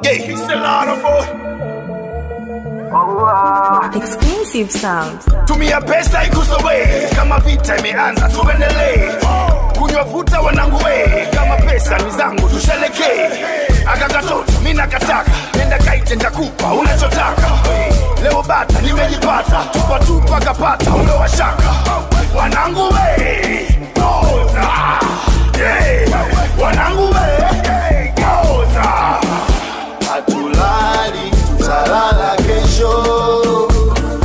Yeah, it's a lot of boy. Exclusive sound. Tumia pesa ikusowe, kama vita imeanza tuendelee. Kunywa vuta wanangu we, kama pesa ni zangu tusherekee. Akakatoto mimi nakataka, nenda kaite nitakupa unachotaka. Leo bata nimejipata, tupa kapata ondoa shaka. Wanangu we, goza. Yeah, wanangu we, goza. Hatulali, tutalala kesho.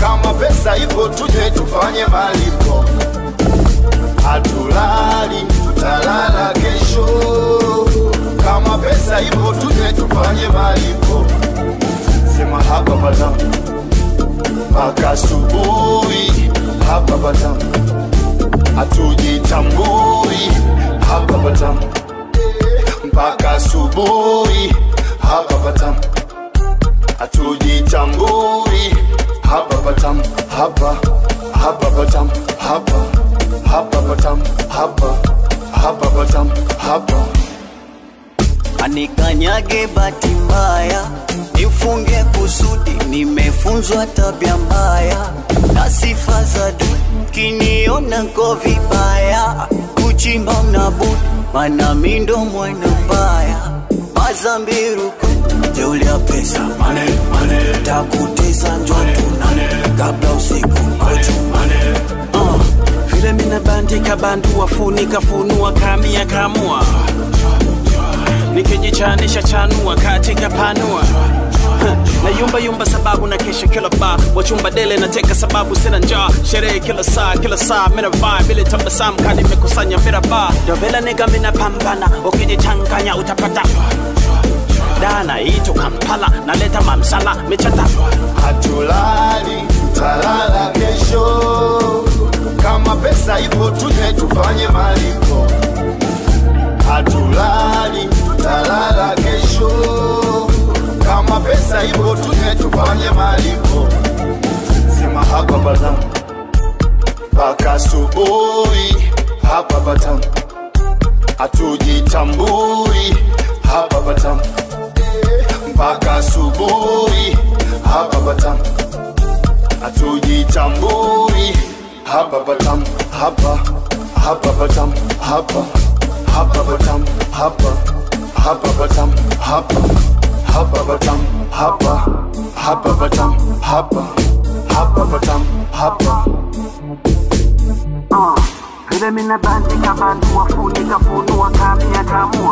Kama pesa ipo tuje tufanye malipo. Hatulali, tutalala kesho. Kama pesa ipo tuje tufanye malipo. Sema hapa pata mpaka asubuhi, hapa pata hatujitambui, hapa pata mpaka asubuhi, hapa pata hatujitambui, hapa pata hapa pata hapa pata hapa pata hapa. Anikanyage bahati mbaya, nifunge kusudi, nimefunzwa tabia mbaya na sifa za dunia. Kiniona ko vibaya, kuchimba unabudu, mana mindo mwana mbaya. Mazambiru kuteulea pesa, mane takuteza njotuna, kabla usiku mkochu vile mina bandika bandu wafunika funua kamia kamua, nikijichanisha chanua katika panua. Na yumba sababu na kesha kila bar, wachumba dele na teka sababu sina njaa. Sherehe kila saa mina vibe, ili tabasamu kadi mekusanya mira bar. Dovela nega mina pambana, ukijichanganya utapata dana ito Kampala, naleta mamsala mechata. Hatulali, tutalala kesho. Kama pesa ipo tuje tufanye malipo. Hatulali, tutalala kesho. Kama pesa ipo tuje tufanye malipo. Sema hapa pata mpaka asubuhi, hapa pata hatujitambui, hapa pata mpaka asubuhi, hapa pata hatujitambui, hapa pata hapa pata hapa pata hapa pata hapa pata hapa. Vile mina bandika bandu wafunika funua kamia kamua.